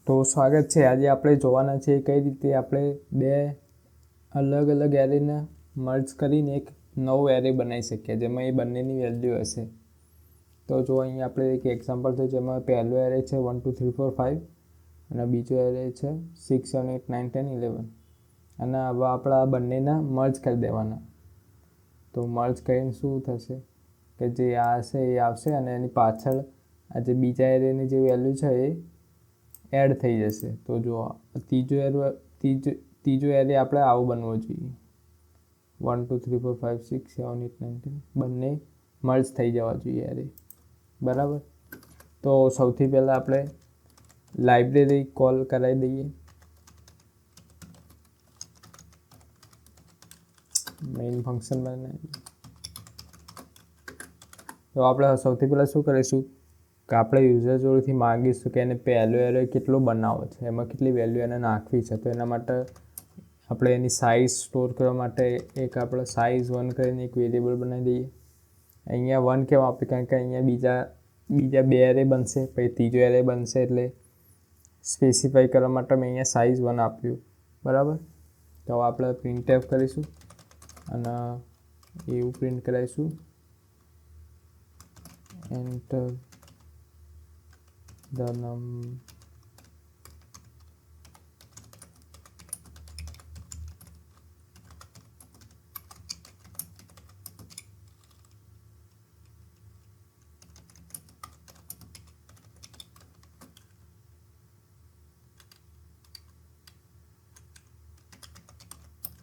તો સ્વાગત છે। આજે આપણે જોવાના છે કઈ રીતે આપણે બે અલગ અલગ એરેને મર્જ કરીને એક નવો એરે બનાવી શકીએ જેમાં એ બંનેની વેલ્યુ હશે। તો જો અહીં આપણે એક એક્ઝામ્પલ છે જેમાં પહેલો એરે છે 1 2 3 4 5 અને બીજો એરે છે 6 7 8 9 10 11 અને હવે આપણે આ બંનેના મર્જ કરી દેવાના। તો મર્જ કરીને શું થશે કે જે આ હશે એ આવશે અને એની પાછળ આ જે બીજા એરેની જે વેલ્યુ છે એ એડ થઈ જશે। તો જો ત્રીજો એરે આપણે આવું બનવો જોઈએ 1 2 3 4 5 6 7 8 9 10 બંને મર્જ થઈ જવા જોઈએ એરે બરાબર। તો સૌથી પહેલાં આપણે લાઇબ્રેરી કોલ કરાવી દઈએ। મેઇન ફંક્શન બનાવીએ। તો આપણે સૌથી પહેલાં શું કરીશું કે આપણે યુઝર જોડેથી માગીશું કે એને પહેલો એરે કેટલો બનાવવો છે, એમાં કેટલી વેલ્યુ એને નાખવી છે। તો એના માટે આપણે એની સાઇઝ સ્ટોર કરવા માટે એક આપણે size1 કરીને એક વેરિયેબલ બનાવી દઈએ। અહીંયા 1 કેમ આપીએ કારણ કે અહીંયા બીજા બે એરે બનશે, પછી ત્રીજો એરે બનશે એટલે સ્પેસિફાઈ કરવા માટે મેં અહીંયા size1 આપ્યું બરાબર। તો આપણે printf કરીશું અને એવું પ્રિન્ટ કરાવીશું enter the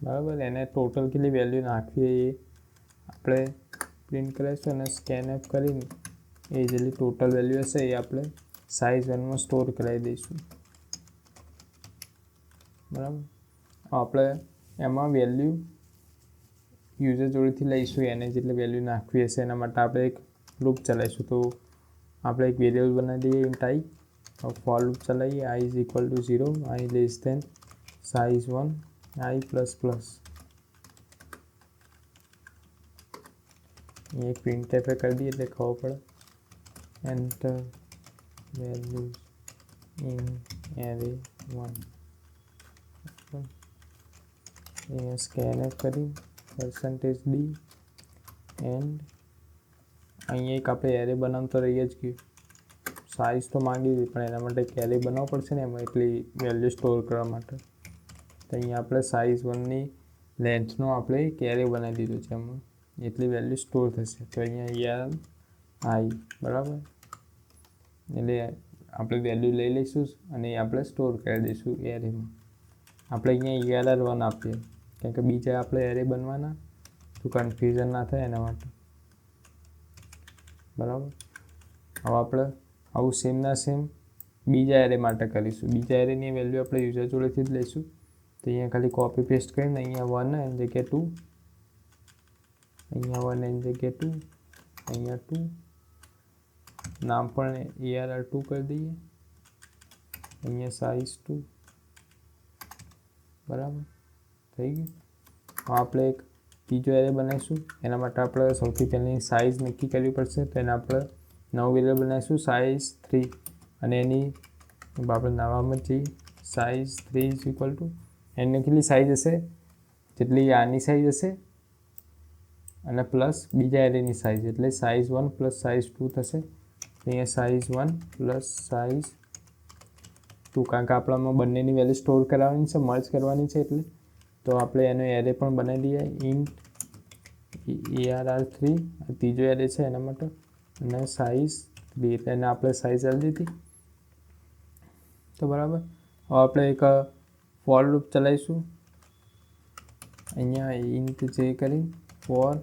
બરાબર। એને ટોટલ કેટલી વેલ્યુ નાખવી એ આપણે પ્રિન્ટ કરીશું અને સ્કેનફ કરીને એ જેટલી ટોટલ વેલ્યુ હશે એ આપણે size1માં સ્ટોર કરાવી દઈશું બરાબર। આપણે એમાં વેલ્યુ યુઝર જોડેથી લઈશું એને જેટલી વેલ્યુ નાખવી હશે એના માટે આપણે એક લૂપ ચલાવીશું। તો આપણે એક વેરિયેબલ બનાવી દઈએ ઇન્ટ i, ફોર લૂપ ચલાવીએ i is equal to 0, i less than size1 i plus plus A printf કરી દઈએ એટલે ખબર પડે enter values in array1 અહીંયા scanf કરી %d એન્ડ અહીંયા એક આપણે એરે બનાવતો રહીએ જ કે સાઇઝ તો માંગી હતી પણ એના માટે એક એરે બનાવવો પડશે ને એમાં એટલી વેલ્યુ સ્ટોર કરવા માટે। તો અહીંયા આપણે size1ની લેન્થનો આપણે એક એરે બનાવી દીધો છે એમાં એટલી વેલ્યુ સ્ટોર થશે। તો અહીંયા i બરાબર એટલે આપણે વેલ્યુ લઈ લઈશું અને એ આપણે સ્ટોર કરી દઈશું એરેમાં। આપણે અહીંયા err1 આપીએ કારણ કે બીજા આપણે એરે બનવાના તો કન્ફ્યુઝન ના થાય એના માટે બરાબર। હવે આપણે આવું સેમ ના સેમ બીજા એરે માટે કરીશું। બીજા એરેની વેલ્યુ આપણે યુઝર જોડેથી જ લઈશું। તો અહીંયા ખાલી કોપી પેસ્ટ કરીને અહીંયા 1 એની જગ્યાએ 2, અહીંયા 1 એની જગ્યાએ 2, અહીંયા 2, નામ પણ err2 કરી દઈએ, અહીંયા size2 બરાબર થઈ ગયું। હવે આપણે એક ત્રીજો એરે બનાવીશું એના માટે આપણે સૌથી પહેલાં સાઇઝ નક્કી કરવી પડશે। તો એને આપણે નવું વેરિયેબલ બનાવીશું size3 અને એની આપણે નવામાં જઈએ size3 is equal to એની કેટલી સાઇઝ હશે જેટલી આની સાઇઝ હશે અને પ્લસ બીજા એરેની સાઇઝ એટલે size1 પ્લસ size2 થશે। અહીંયા size1 પ્લસ size2 કારણ કે આપણામાં બંનેની વેલ્યુ સ્ટોર કરાવવાની છે, મર્જ કરવાની છે એટલે તો આપણે એનો એરે પણ બનાવી દઈએ ઇન્ટ err3 ત્રીજો એરે છે એના માટે અને size3 એટલે એને આપણે સાઇઝ આપી દીધી તો બરાબર। હવે આપણે એક ફોર લૂપ ચલાવીશું અહીંયા ઇન્ટ જે કરી ફોર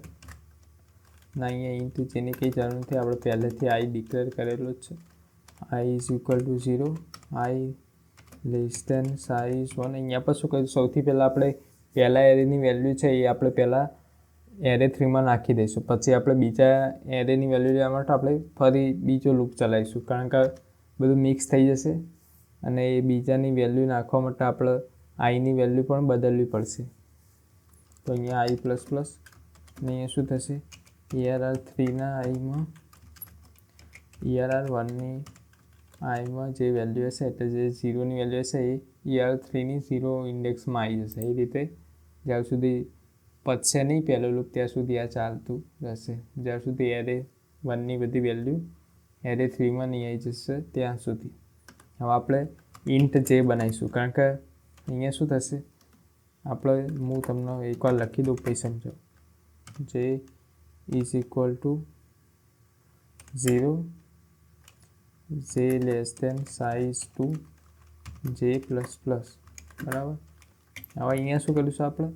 ના અહીંયા ઇન્ટ જેની કંઈ જરૂર નથી, આપણે પહેલેથી i ડિક્લેર કરેલો જ છે i is equal to 0, i less than size1। અહીંયા પર શું કરીશું સૌથી પહેલાં આપણે પહેલા એરેની વેલ્યુ છે એ આપણે પહેલાં array3માં નાખી દઈશું, પછી આપણે બીજા એરેની વેલ્યુ લેવા માટે આપણે ફરી બીજો લૂપ ચલાવીશું કારણ કે બધું મિક્સ થઈ જશે અને એ બીજાની વેલ્યુ નાખવા માટે આપણે આઈની વેલ્યુ પણ બદલવી પડશે। તો અહીંયા i પ્લસ પ્લસ અને અહીંયા શું થશે err3ના આઈમાં err1ની આઈમાં જે વેલ્યુ હશે એટલે જે 0ની વેલ્યુ હશે એ ER3ની 0 ઇન્ડેક્સમાં આવી જશે. એ રીતે જ્યાં સુધી પતશે નહીં પહેલો લૂપ ત્યાં સુધી આ ચાલતું રહેશે, જ્યાં સુધી એરે 1ની બધી વેલ્યુ એરે 3માં નહીં આવી જશે ત્યાં સુધી. હવે આપણે ઇન્ટ જે બનાવીશું, કારણ કે અહીંયા શું થશે, આપણે હું તમને એકવાર લખી દઉં પછી સમજો. જે ઇઝ ઇક્વલ ટુ 0, જે લેસ દેન size2 જે પ્લસ પ્લસ. બરાબર. હવે અહીંયા શું કરીશું આપણે,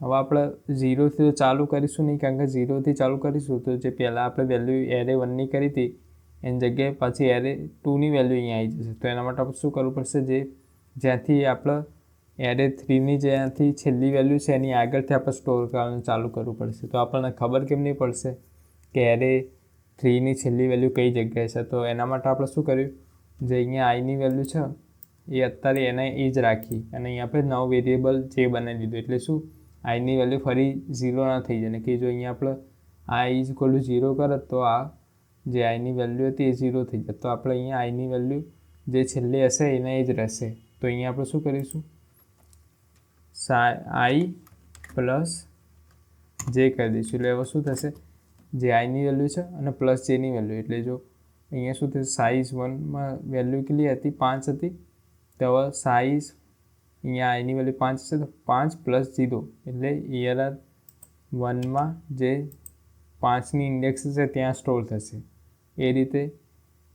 હવે આપણે 0થી તો ચાલુ કરીશું નહીં, કારણ કે 0થી ચાલુ કરીશું તો જે પહેલાં આપણે વેલ્યુ એરે 1ની કરી હતી એની જગ્યાએ પાછી એરે 2ની વેલ્યુ અહીંયા આવી જશે. તો એના માટે આપણે શું કરવું પડશે, જે જ્યાંથી આપણે એરે 3ની જ્યાંથી છેલ્લી વેલ્યુ છે એની આગળથી આપણે સ્ટોર કરવાનું ચાલુ કરવું પડશે. તો આપણને ખબર કેમ નહીં પડશે કે એરે 3ની છેલ્લી વેલ્યુ કઈ જગ્યાએ છે? તો એના માટે આપણે શું કર્યું, જે અહીંયા આઈની વેલ્યુ છે એ અત્યારે એને એ જ રાખી અને અહીંયા આપણે નવો વેરિયેબલ જે બનાવી દીધું. એટલે શું, આઈની વેલ્યુ ફરી 0 ના થઈ જાય, કે જો અહીંયા આપણે આ ઇઝ ઇક્વલ ટુ 0 કરે તો આ જે આઈની વેલ્યુ હતી એ 0 થઈ જાય. તો આપણે અહીંયા આઈની વેલ્યુ જે છેલ્લે હશે એને એ જ રહેશે. તો અહીંયા આપણે શું કરીશું, આઈ પ્લસ જે કરી દઈશું. એટલે હવે શું થશે, જે આઈની વેલ્યુ છે અને પ્લસ જેની વેલ્યુ, એટલે જો અહીંયા શું થશે, size1માં વેલ્યુ કેટલી હતી, 5 હતી. તો હવે સાઇઝ અહીંયા આઈની વેલ્યુ 5 હશે તો 5 પ્લસ 0 એટલે ER1માં જે 5ની ઇન્ડેક્સ હશે ત્યાં સ્ટોર થશે. એ રીતે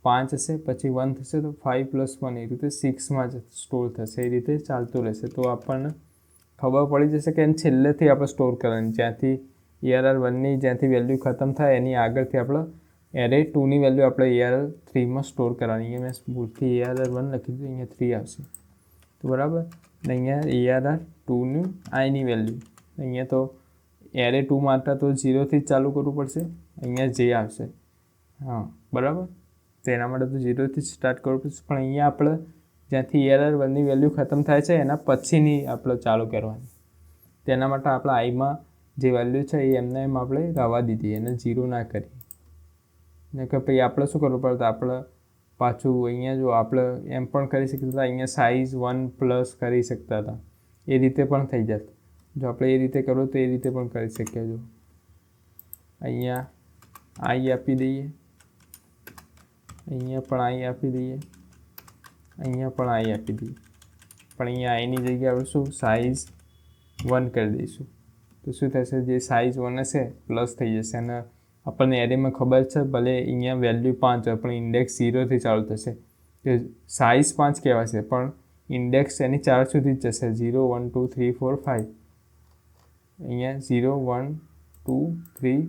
5 હશે પછી 1 થશે તો 5 પ્લસ 1 એ રીતે 6માં જ સ્ટોર થશે. એ રીતે ચાલતું રહેશે. તો આપણને ખબર પડી જશે કે એને છેલ્લેથી આપણે સ્ટોર કરવાની, જ્યાંથી ER1ની જ્યાંથી વેલ્યુ ખતમ થાય એની આગળથી આપણે એરે 2ની વેલ્યુ આપણે ER3માં સ્ટોર કરવાની. અહીંયા મેં ભૂલથી ER1 લખી દીધું, અહીંયા 3 આવશે. તો બરાબર. ને અહીંયા ER2નું આઈની વેલ્યુ, અહીંયા તો એરે 2 માટે તો 0થી જ ચાલુ કરવું પડશે. અહીંયા જે આવશે, હા બરાબર. તો એના માટે તો 0થી જ સ્ટાર્ટ કરવું પડશે. પણ અહીંયા આપણે જ્યાંથી ER1ની વેલ્યુ ખતમ થાય છે એના પછીની આપણે ચાલુ કરવાની. તેના માટે આપણે આઈમાં જે વેલ્યુ છે એ એમને એમ આપણે રહેવા દીધી, એને 0 ના કરી. ને કે પછી આપણે શું કરવું પડે, આપણે પાછું અહીંયા જો આપણે એમ પણ કરી શકતા હતા, અહીંયા size1 પ્લસ કરી શકતા હતા, એ રીતે પણ થઈ જત. જો આપણે એ રીતે કરવું તો એ રીતે પણ કરી શકીએ. જો અહીંયા આઈ આપી દઈએ, અહીંયા પણ આઈ આપી દઈએ, અહીંયા પણ આઈ આપી દઈએ. પણ અહીંયા આઈની જગ્યાએ આપણે શું size1 કરી દઈશું. તો શું થશે, જે size1 હશે પ્લસ થઈ જશે. અને આપણને એરેમાં ખબર છે ભલે અહીંયા વેલ્યુ 5 હોય પણ ઇન્ડેક્સ 0થી ચાલુ થશે. તો સાઇઝ 5 કહેવાશે પણ ઇન્ડેક્સ એની 4 સુધી જ જશે. 0 1 2 3 4 5. અહીંયા 0 1 2 3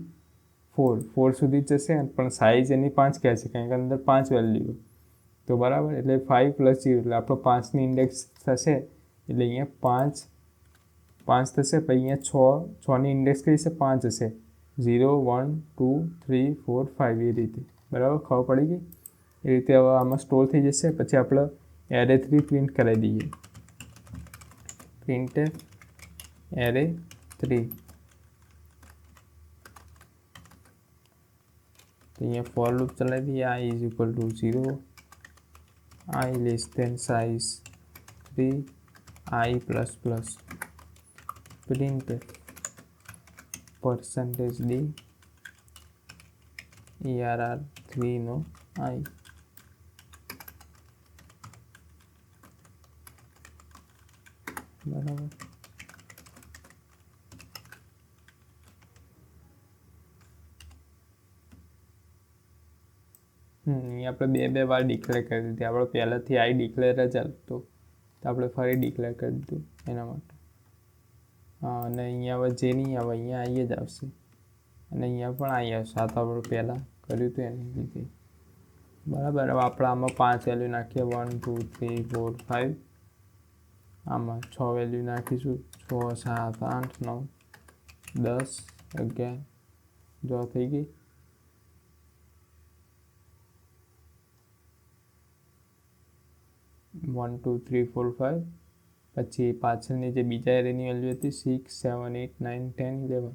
4 સુધી જ જશે પણ સાઇઝ એની 5 કહેશે, કારણ કે અંદર 5 વેલ્યુ. તો બરાબર, એટલે 5 પ્લસ 0 એટલે આપણો 5ની ઇન્ડેક્સ થશે. એટલે અહીંયા 5 થશે. પછી અહીંયા 6ની ઇન્ડેક્સ કઈ છે, 5 હશે. 0 1 2 3 4 5 એ રીતે. બરાબર, ખબર પડી ગઈ. એ રીતે હવે આમાં સ્ટોર થઈ જશે. પછી આપણે એરે 3 પ્રિન્ટ કરાવી દઈએ. Print array 3. તો અહીંયા ફોર લૂપ ચલાવી દઈએ. I is equal to 0, I less than size3, I plus plus print %d ER3નો I. બરાબર. અહીંયા આપણે બે વાર ડિક્લેર કરી દીધી. આપણે પહેલાંથી આઈ ડિક્લેર જ હતું તો આપણે ફરી ડિક્લેર કરી દીધું એના માટે. હા, અને અહીંયા હવે જે નહીં આવે અહીંયા આઈ જ આવશે અને અહીંયા પણ આઈ આવશે. આ તો આપણે પહેલાં કર્યું હતું એની લીધે. બરાબર. હવે આપણે આમાં 5 વેલ્યુ નાખીએ, 1 2 3 4 5. આમાં 6 વેલ્યુ નાખીશું, 6 7 8 9 10 11. જો થઈ ગઈ. વન 2 3 4 5. પછી પાછળની જે બીજા એરેની વેલ્યુ હતી 6 7 8 9 10 11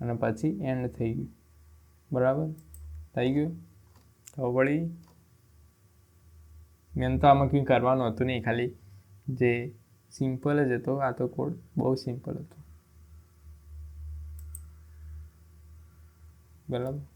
અને પછી એન્ડ થઈ ગયું. બરાબર થઈ ગયું. તો વળી મેન તો આમાં કંઈ કરવાનું હતું નહીં, ખાલી જે સિમ્પલ જ હતો આ તો કોડ, બહુ સિમ્પલ હતો. બરાબર.